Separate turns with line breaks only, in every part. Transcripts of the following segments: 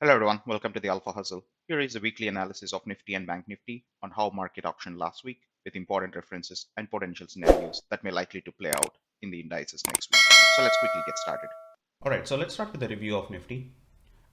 Hello everyone, welcome to the Alpha Hustle. Here is a weekly analysis of Nifty and Bank Nifty on how market auction last week with important references and potential scenarios that may likely to play out in the indices next week. So let's quickly get started.
All right, so let's start with the review of Nifty.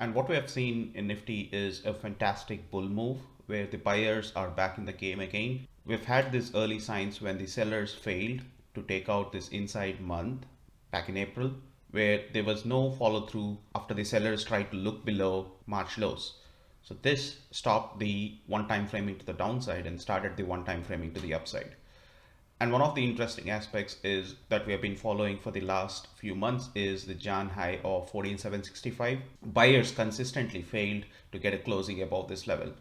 And what we have seen in Nifty is a fantastic bull move where the buyers are back in the game again. We've had these early signs when the sellers failed to take out this inside month back in April, where there was no follow through after the sellers tried to look below March lows. So this stopped the one time framing to the downside and started the one time framing to the upside. And one of the interesting aspects is that we have been following for the last few months is the Jan high of 14,765. Buyers consistently failed to get a closing above this level.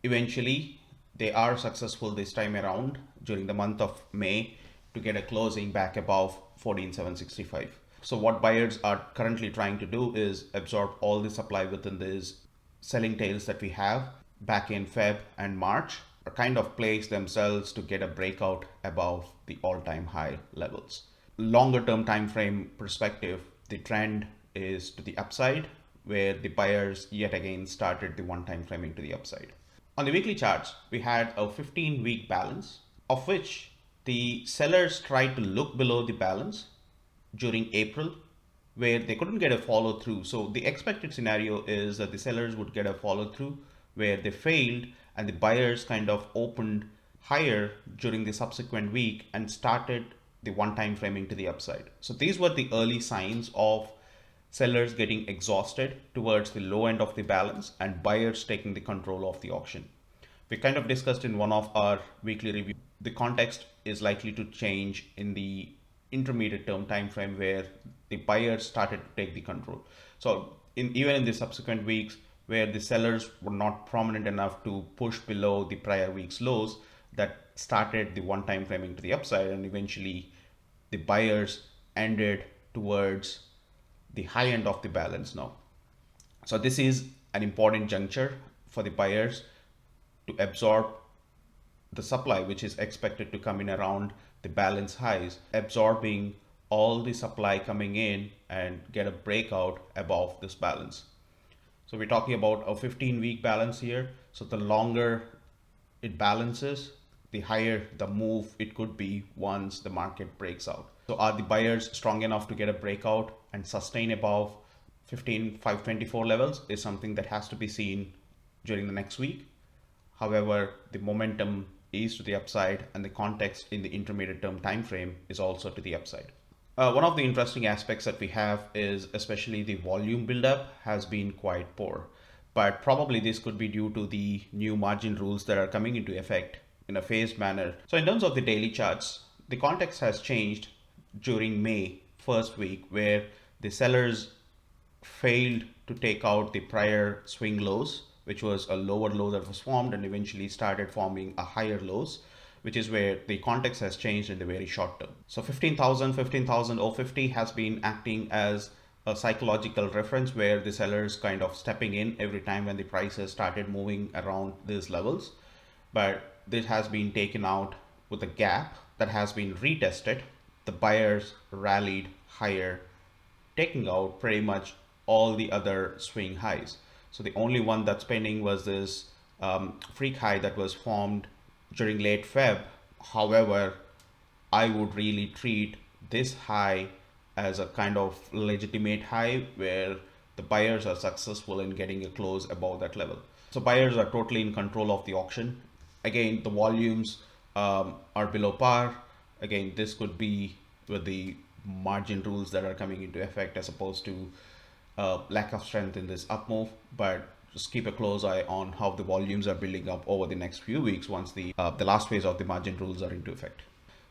Eventually, they are successful this time around during the month of May to get a closing back above 14,765. So what buyers are currently trying to do is absorb all the supply within these selling tails that we have back in Feb and March, or kind of place themselves to get a breakout above the all-time high levels. Longer term time frame perspective, the trend is to the upside, where the buyers yet again started the one time framing to the upside. On the weekly charts, we had a 15-week balance, of which the sellers tried to look below the balance during April, where they couldn't get a follow through. So the expected scenario is that the sellers would get a follow through where they failed and the buyers kind of opened higher during the subsequent week and started the one time framing to the upside. So these were the early signs of sellers getting exhausted towards the low end of the balance and buyers taking the control of the auction. We kind of discussed in one of our weekly review, the context is likely to change in the intermediate term time frame where the buyers started to take the control. So even in the subsequent weeks where the sellers were not prominent enough to push below the prior week's lows, that started the one time framing to the upside, and eventually the buyers ended towards the high end of the balance now. So this is an important juncture for the buyers to absorb the supply, which is expected to come in around the balance highs, absorbing all the supply coming in and get a breakout above this balance. So we're talking about a 15-week balance here. So the longer it balances, the higher the move it could be once the market breaks out. So are the buyers strong enough to get a breakout and sustain above 15,524 levels is something that has to be seen during the next week. However, the momentum is to the upside and the context in the intermediate term time frame is also to the upside. One of the interesting aspects that we have is especially the volume buildup has been quite poor, but probably this could be due to the new margin rules that are coming into effect in a phased manner. So in terms of the daily charts, the context has changed during May first week where the sellers failed to take out the prior swing lows, which was a lower low that was formed and eventually started forming a higher lows, which is where the context has changed in the very short term. So 15,050 has been acting as a psychological reference where the sellers kind of stepping in every time when the prices started moving around these levels. But this has been taken out with a gap that has been retested. The buyers rallied higher, taking out pretty much all the other swing highs. So the only one that's pending was this freak high that was formed during late Feb. However, I would really treat this high as a kind of legitimate high where the buyers are successful in getting a close above that level. So buyers are totally in control of the auction. Again, the volumes are below par. Again, this could be with the margin rules that are coming into effect as opposed to lack of strength in this up move, but just keep a close eye on how the volumes are building up over the next few weeks once the last phase of the margin rules are into effect.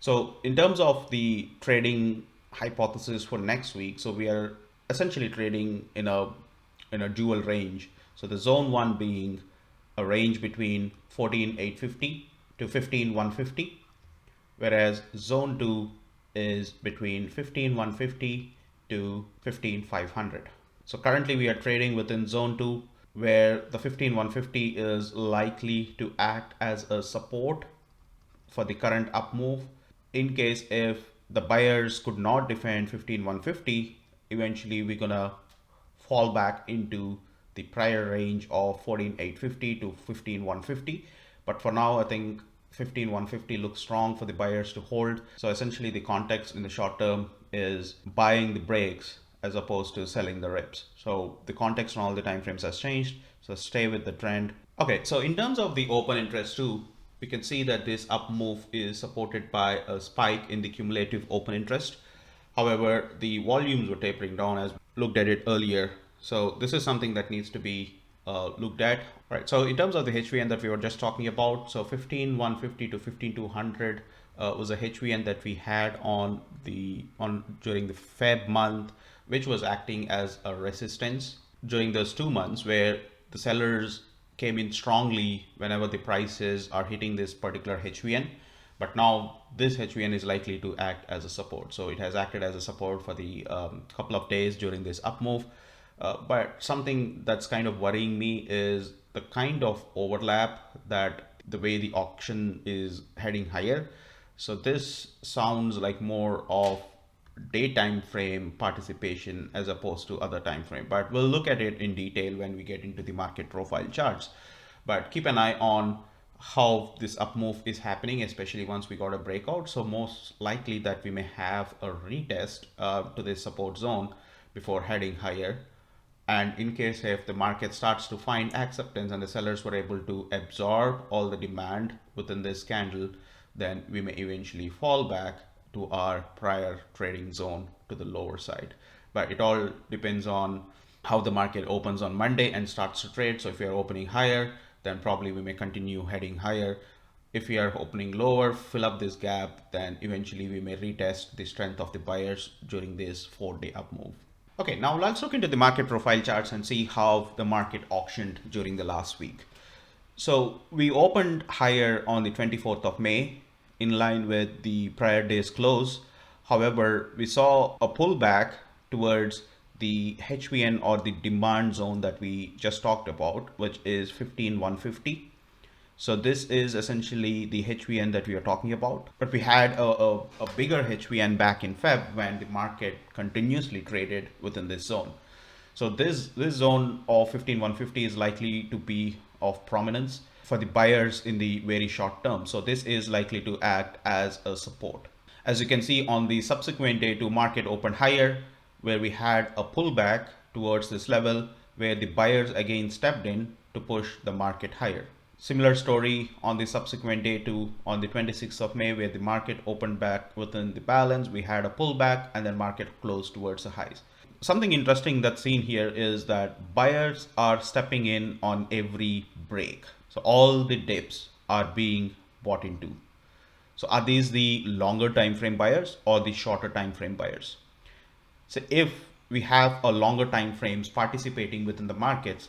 So in terms of the trading hypothesis for next week, so we are essentially trading in a dual range. So the zone one being a range between 14,850 to 15,150, whereas zone 2 is between 15,150 to 15,500. So currently we are trading within zone 2 where the 15,150 is likely to act as a support for the current up move. In case if the buyers could not defend 15,150, eventually we're gonna fall back into the prior range of 14,850 to 15,150. But for now, I think 15,150 looks strong for the buyers to hold. So essentially the context in the short term is buying the breaks as opposed to selling the rips. So the context on all the time frames has changed. So stay with the trend. Okay, so in terms of the open interest too, we can see that this up move is supported by a spike in the cumulative open interest. However, the volumes were tapering down as we looked at it earlier. So this is something that needs to be looked at. Right. So in terms of the HVN that we were just talking about, so 15,150 to 15,200 was a HVN that we had during the Feb month, which was acting as a resistance during those 2 months where the sellers came in strongly whenever the prices are hitting this particular HVN. But now this HVN is likely to act as a support. So it has acted as a support for the couple of days during this up move. But something that's kind of worrying me is the kind of overlap that the way the auction is heading higher. So this sounds like more of daytime frame participation as opposed to other time frame, but we'll look at it in detail when we get into the market profile charts. But keep an eye on how this up move is happening, especially once we got a breakout. So most likely that we may have a retest to this support zone before heading higher. And in case if the market starts to find acceptance and the sellers were able to absorb all the demand within this candle, then we may eventually fall back to our prior trading zone to the lower side. But it all depends on how the market opens on Monday and starts to trade. So if we are opening higher, then probably we may continue heading higher. If we are opening lower, fill up this gap, then eventually we may retest the strength of the buyers during this 4-day up move. Okay, now let's look into the market profile charts and see how the market auctioned during the last week. So we opened higher on the 24th of May in line with the prior day's close. However, we saw a pullback towards the HVN or the demand zone that we just talked about, which is 15,150. So this is essentially the HVN that we are talking about. But we had a bigger HVN back in Feb when the market continuously traded within this zone. So this zone of 15,150 is likely to be of prominence for the buyers in the very short term. So this is likely to act as a support. As you can see on the subsequent day to market opened higher, where we had a pullback towards this level where the buyers again stepped in to push the market higher. Similar story on the subsequent day to on the 26th of May, where the market opened back within the balance. We had a pullback and then market closed towards the highs. Something interesting that's seen here is that buyers are stepping in on every break. So all the dips are being bought into. So are these the longer time frame buyers or the shorter time frame buyers? So if we have a longer time frames participating within the markets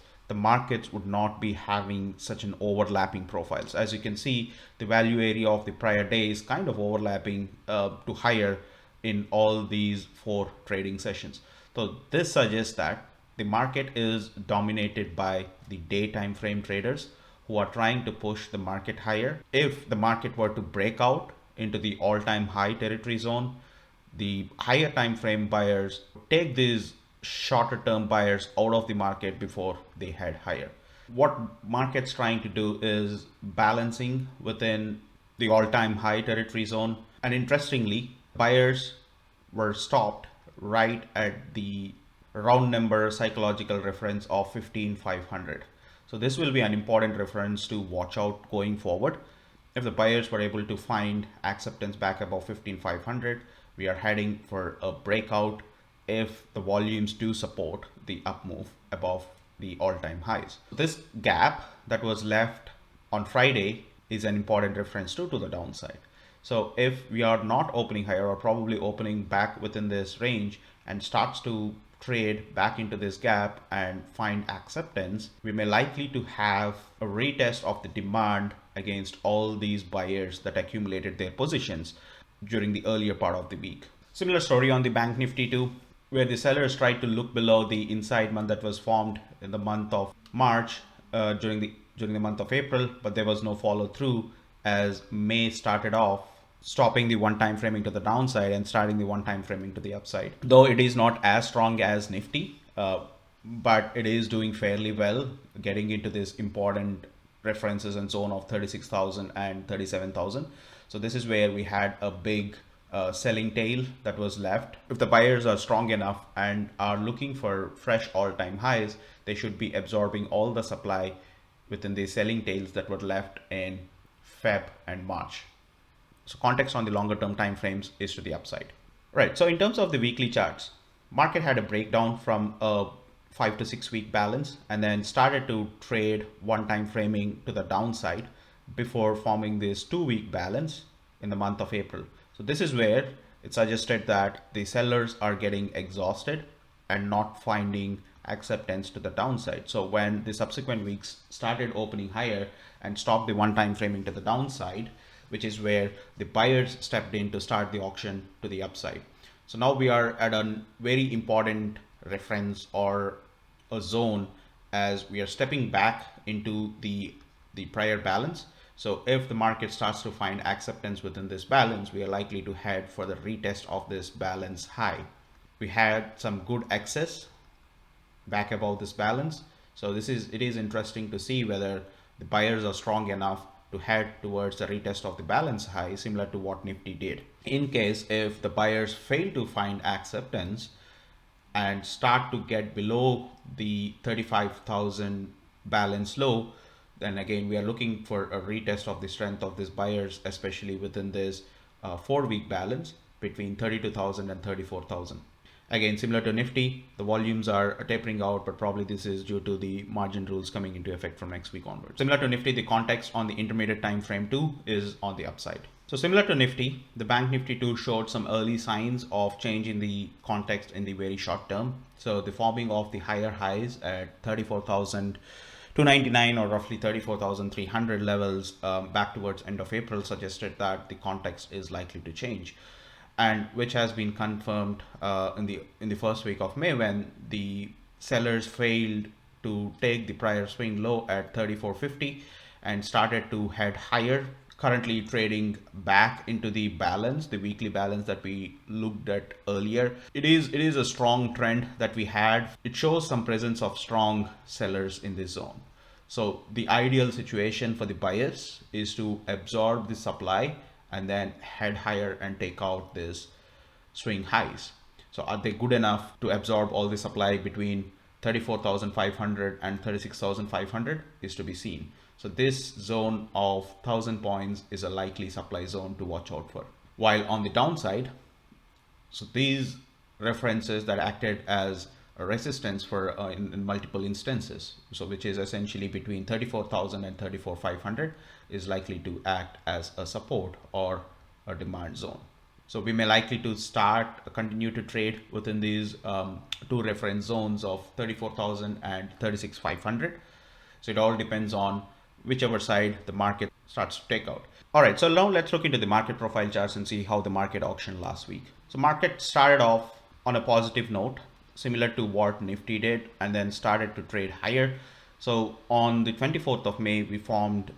would not be having such an overlapping profiles. As you can see, the value area of the prior day is kind of overlapping to higher in all these 4 trading sessions. So this suggests that the market is dominated by the day time frame traders who are trying to push the market higher. If the market were to break out into the all-time high territory zone, the higher time frame buyers take these shorter term buyers out of the market before they head higher. What market's trying to do is balancing within the all-time high territory zone. And interestingly, buyers were stopped right at the round number psychological reference of 15,500. So this will be an important reference to watch out going forward. If the buyers were able to find acceptance back above 15,500, we are heading for a breakout if the volumes do support the up move above the all-time highs. This gap that was left on Friday is an important reference to the downside. So if we are not opening higher or probably opening back within this range and starts to trade back into this gap and find acceptance, we may likely to have a retest of the demand against all these buyers that accumulated their positions during the earlier part of the week. Similar story on the Bank Nifty too, where the sellers tried to look below the inside month that was formed in the month of March during the month of April, but there was no follow through as May started off stopping the one time framing to the downside and starting the one time framing to the upside. Though it is not as strong as Nifty, but it is doing fairly well, getting into this important references and zone of 36,000 and 37,000. So this is where we had a big selling tail that was left. If the buyers are strong enough and are looking for fresh all-time highs, they should be absorbing all the supply within the selling tails that were left in Feb and March. So context on the longer term time frames is to the upside. Right. So in terms of the weekly charts, market had a breakdown from a 5 to 6 week balance and then started to trade one time framing to the downside before forming this 2 week balance in the month of April. So this is where it suggested that the sellers are getting exhausted and not finding acceptance to the downside. So when the subsequent weeks started opening higher and stopped the one time framing to the downside, which is where the buyers stepped in to start the auction to the upside. So now we are at a very important reference or a zone as we are stepping back into the prior balance. So if the market starts to find acceptance within this balance, we are likely to head for the retest of this balance high. We had some good excess back above this balance. So it is interesting to see whether the buyers are strong enough to head towards the retest of the balance high, similar to what Nifty did. In case if the buyers fail to find acceptance and start to get below the 35,000 balance low, then again we are looking for a retest of the strength of these buyers, especially within this 4 week balance between 32,000 and 34,000. Again, similar to Nifty, the volumes are tapering out, but probably this is due to the margin rules coming into effect from next week onwards. Similar to Nifty, the context on the intermediate time frame too is on the upside. So similar to Nifty, the Bank Nifty too showed some early signs of change in the context in the very short term. So the forming of the higher highs at 34,299 or roughly 34,300 levels back towards end of April suggested that the context is likely to change, and which has been confirmed in the first week of May when the sellers failed to take the prior swing low at 3450 and started to head higher, currently trading back into the balance, the weekly balance that we looked at earlier. It is a strong trend that we had. It shows some presence of strong sellers in this zone. So the ideal situation for the buyers is to absorb the supply and then head higher and take out this swing highs. So are they good enough to absorb all the supply between 34,500 and 36,500 is to be seen. So this zone of 1,000 points is a likely supply zone to watch out for. While on the downside, so these references that acted as a resistance for in multiple instances, so which is essentially between 34,000 and 34,500 is likely to act as a support or a demand zone. So we may likely to continue to trade within these two reference zones of 34,000 and 36,500. So it all depends on whichever side the market starts to take out. All right, so now let's look into the market profile charts and see how the market auctioned last week. So market started off on a positive note, similar to what Nifty did, and then started to trade higher. So on the 24th of May, we formed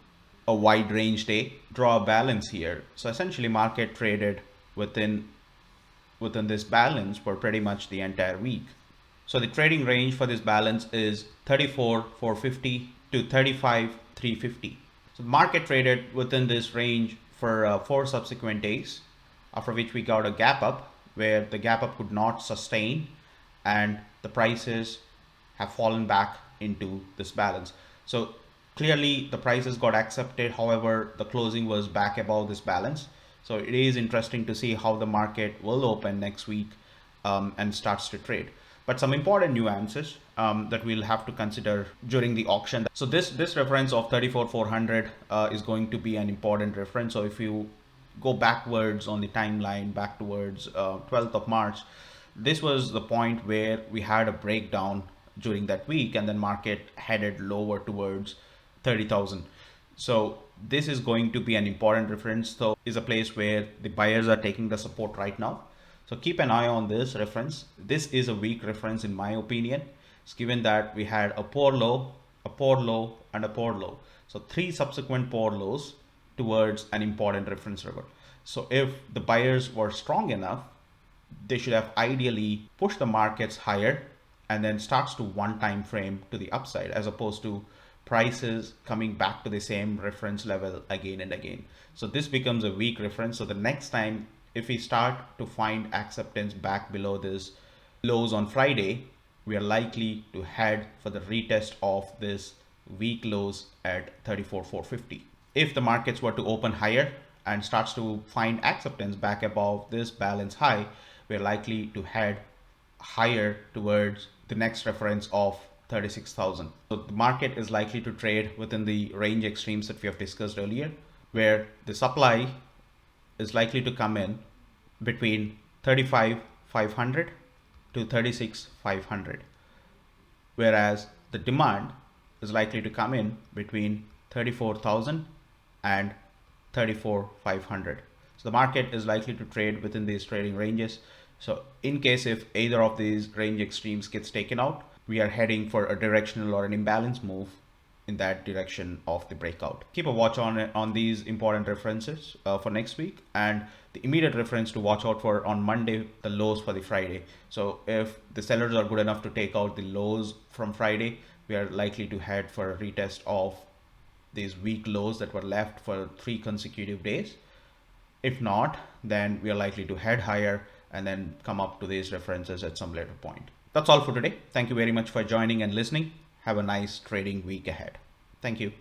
a wide range day, draw a balance here. So essentially market traded within this balance for pretty much the entire week. So the trading range for this balance is 34,450 to 35,350. So market traded within this range for 4 subsequent days, after which we got a gap up where the gap up could not sustain and the prices have fallen back into this balance. So clearly the prices got accepted. However, the closing was back above this balance. So it is interesting to see how the market will open next week and starts to trade. But some important nuances that we'll have to consider during the auction. So this reference of 34,400 is going to be an important reference. So if you go backwards on the timeline, back towards 12th of March, this was the point where we had a breakdown during that week, and then market headed lower towards 30,000. So this is going to be an important reference. So is a place where the buyers are taking the support right now. So keep an eye on this reference. This is a weak reference in my opinion. It's given that we had a poor low, a poor low, and a poor low. So 3 subsequent poor lows towards an important reference level. So if the buyers were strong enough, they should have ideally pushed the markets higher and then starts to one time frame to the upside, as opposed to prices coming back to the same reference level again and again. So this becomes a weak reference. So the next time, if we start to find acceptance back below this lows on Friday, we are likely to head for the retest of this weak lows at 34,450. If the markets were to open higher and starts to find acceptance back above this balance high, we're likely to head higher towards the next reference of 36,000. So the market is likely to trade within the range extremes that we have discussed earlier, where the supply is likely to come in between 35,500 to 36,500, whereas the demand is likely to come in between 34,000 and 34,500. So the market is likely to trade within these trading ranges. So in case if either of these range extremes gets taken out, we are heading for a directional or an imbalance move in that direction of the breakout. Keep a watch on these important references for next week, and the immediate reference to watch out for on Monday, the lows for the Friday. So if the sellers are good enough to take out the lows from Friday, we are likely to head for a retest of these weak lows that were left for 3 consecutive days. If not, then we are likely to head higher and then come up to these references at some later point. That's all for today. Thank you very much for joining and listening. Have a nice trading week ahead. Thank you.